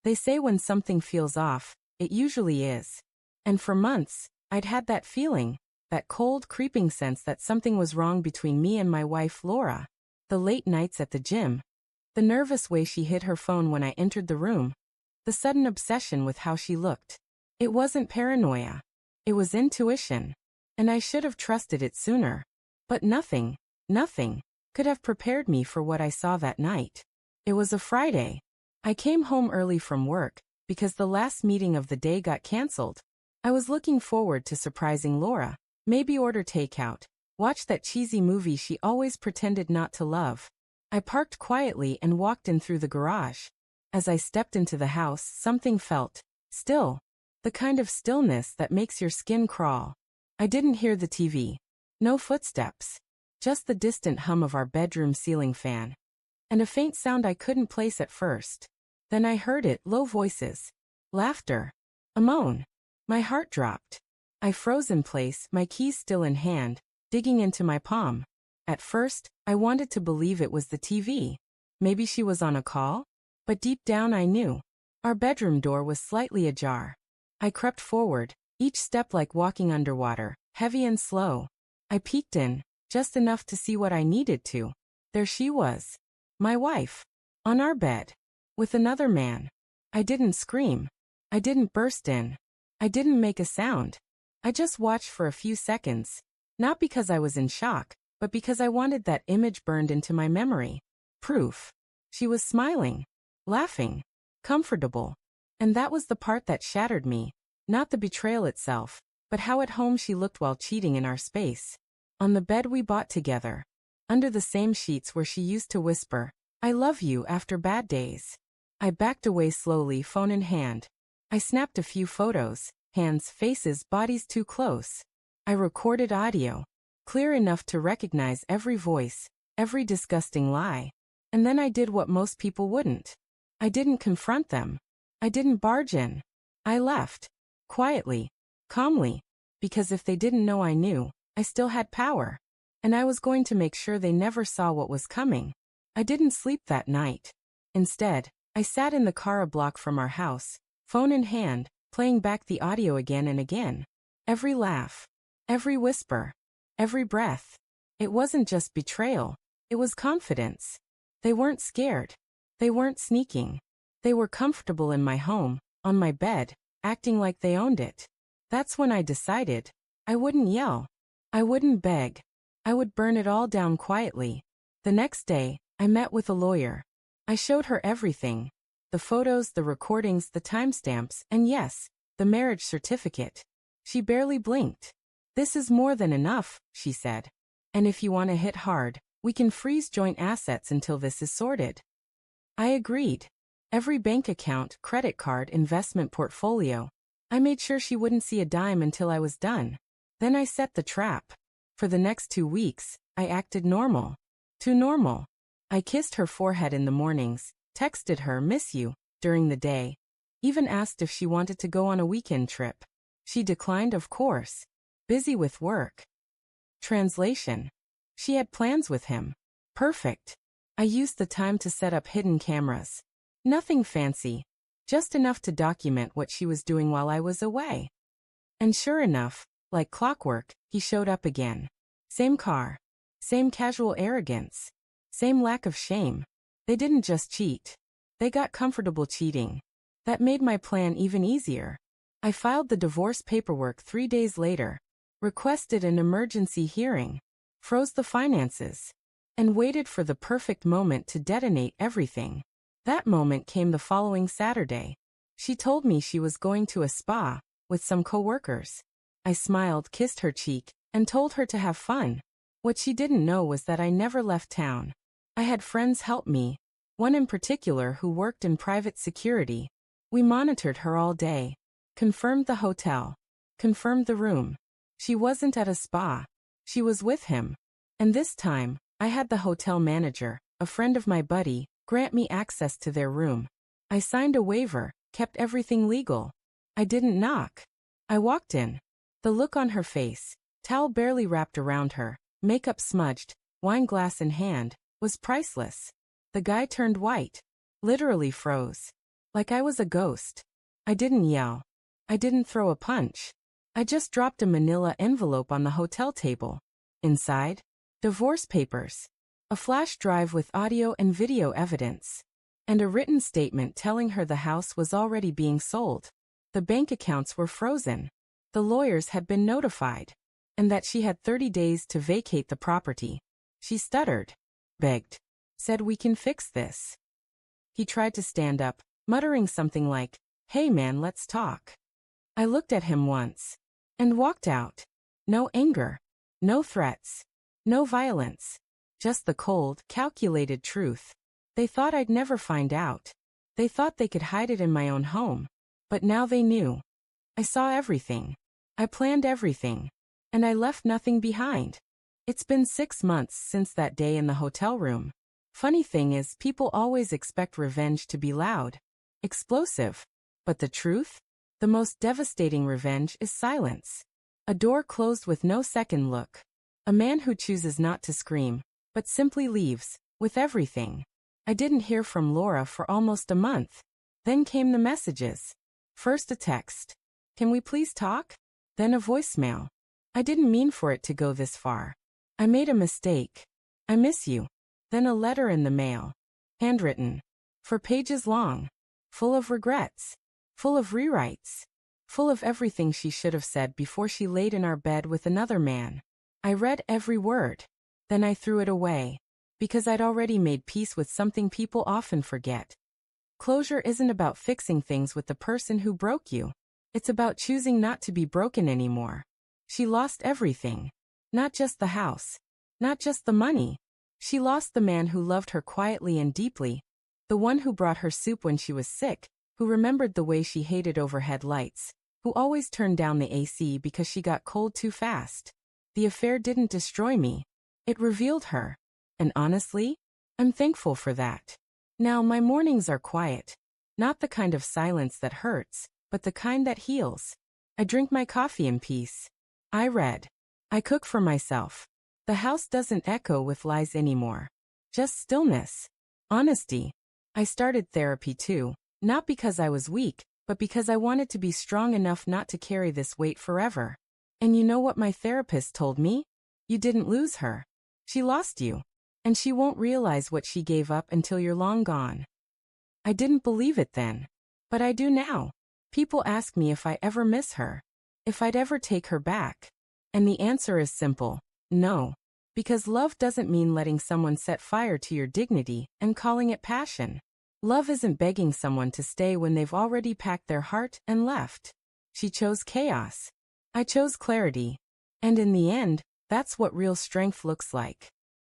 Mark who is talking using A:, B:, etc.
A: They say when something feels off, it usually is. And for months, I'd had that feeling, that cold, creeping sense that something was wrong between me and my wife Laura. The late nights at the gym, the nervous way she hid her phone when I entered the room, the sudden obsession with how she looked. It wasn't paranoia. It was intuition. And I should have trusted it sooner. But nothing could have prepared me for what I saw that night. It was a Friday. I came home early from work because the last meeting of the day got canceled. I was looking forward to surprising Laura, maybe order takeout, watch that cheesy movie she always pretended not to love. I parked quietly and walked in through the garage. As I stepped into the house, something felt still, the kind of stillness that makes your skin crawl. I didn't hear the TV. No footsteps. Just the distant hum of our bedroom ceiling fan. And a faint sound I couldn't place at first. Then I heard it, low voices. Laughter. A moan. My heart dropped. I froze in place, my keys still in hand, digging into my palm. At first, I wanted to believe it was the TV. Maybe she was on a call? But deep down I knew. Our bedroom door was slightly ajar. I crept forward, each step like walking underwater, heavy and slow. I peeked in, just enough to see what I needed to. There she was. My wife. On our bed. With another man. I didn't scream. I didn't burst in. I didn't make a sound. I just watched for a few seconds. Not because I was in shock, but because I wanted that image burned into my memory. Proof. She was smiling. Laughing. Comfortable. And that was the part that shattered me. Not the betrayal itself, but how at home she looked while cheating in our space. On the bed we bought together. Under the same sheets where she used to whisper, "I love you," after bad days. I backed away slowly, phone in hand. I snapped a few photos, hands, faces, bodies too close. I recorded audio, clear enough to recognize every voice, every disgusting lie. And then I did what most people wouldn't. I didn't confront them. I didn't barge in. I left. Quietly. Calmly. Because if they didn't know I knew, I still had power. And I was going to make sure they never saw what was coming. I didn't sleep that night. Instead, I sat in the car a block from our house, phone in hand, playing back the audio again and again. Every laugh. Every whisper. Every breath. It wasn't just betrayal. It was confidence. They weren't scared. They weren't sneaking. They were comfortable in my home, on my bed, acting like they owned it. That's when I decided. I wouldn't yell. I wouldn't beg. I would burn it all down quietly. The next day, I met with a lawyer. I showed her everything. The photos, the recordings, the timestamps, and yes, the marriage certificate. She barely blinked. "This is more than enough," she said. "And if you want to hit hard, we can freeze joint assets until this is sorted." I agreed. Every bank account, credit card, investment portfolio. I made sure she wouldn't see a dime until I was done. Then I set the trap. For the next 2 weeks, I acted normal. Too normal. I kissed her forehead in the mornings, texted her "miss you" during the day, even asked if she wanted to go on a weekend trip. She declined, of course. Busy with work. Translation. She had plans with him. Perfect. I used the time to set up hidden cameras. Nothing fancy. Just enough to document what she was doing while I was away. And sure enough, like clockwork, he showed up again. Same car. Same casual arrogance. Same lack of shame. They didn't just cheat. They got comfortable cheating. That made my plan even easier. I filed the divorce paperwork 3 days later, requested an emergency hearing, froze the finances, and waited for the perfect moment to detonate everything. That moment came the following Saturday. She told me she was going to a spa with some coworkers. I smiled, kissed her cheek, and told her to have fun. What she didn't know was that I never left town. I had friends help me, one in particular who worked in private security. We monitored her all day, confirmed the hotel, confirmed the room. She wasn't at a spa. She was with him. And this time, I had the hotel manager, a friend of my buddy, grant me access to their room. I signed a waiver, kept everything legal. I didn't knock. I walked in. The look on her face, towel barely wrapped around her, makeup smudged, wine glass in hand, was priceless. The guy turned white. Literally froze. Like I was a ghost. I didn't yell. I didn't throw a punch. I just dropped a manila envelope on the hotel table. Inside, divorce papers, a flash drive with audio and video evidence, and a written statement telling her the house was already being sold. The bank accounts were frozen. The lawyers had been notified, and that she had 30 days to vacate the property. She stuttered, begged, said, "We can fix this." He tried to stand up, muttering something like, "Hey man, let's talk." I looked at him once and walked out. No anger, no threats, no violence, just the cold, calculated truth. They thought I'd never find out. They thought they could hide it in my own home. But now they knew. I saw everything. I planned everything. And I left nothing behind. It's been 6 months since that day in the hotel room. Funny thing is, people always expect revenge to be loud, explosive. But the truth? The most devastating revenge is silence. A door closed with no second look. A man who chooses not to scream, but simply leaves, with everything. I didn't hear from Laura for almost a month. Then came the messages. First a text. "Can we please talk?" Then a voicemail. I didn't mean for it to go this far. I made a mistake. "I miss you." Then a letter in the mail. Handwritten. 4 pages long. Full of regrets. Full of rewrites. Full of everything she should have said before she laid in our bed with another man. I read every word. Then I threw it away. Because I'd already made peace with something people often forget. Closure isn't about fixing things with the person who broke you. It's about choosing not to be broken anymore. She lost everything. Not just the house. Not just the money. She lost the man who loved her quietly and deeply. The one who brought her soup when she was sick. Who remembered the way she hated overhead lights. Who always turned down the AC because she got cold too fast. The affair didn't destroy me. It revealed her. And honestly, I'm thankful for that. Now my mornings are quiet. Not the kind of silence that hurts, but the kind that heals. I drink my coffee in peace. I read. I cook for myself. The house doesn't echo with lies anymore. Just stillness. Honesty. I started therapy too, not because I was weak, but because I wanted to be strong enough not to carry this weight forever. And you know what my therapist told me? You didn't lose her. She lost you. And she won't realize what she gave up until you're long gone. I didn't believe it then. But I do now. People ask me if I ever miss her. If I'd ever take her back. And the answer is simple. No. Because love doesn't mean letting someone set fire to your dignity and calling it passion. Love isn't begging someone to stay when they've already packed their heart and left. She chose chaos. I chose clarity. And in the end, that's what real strength looks like.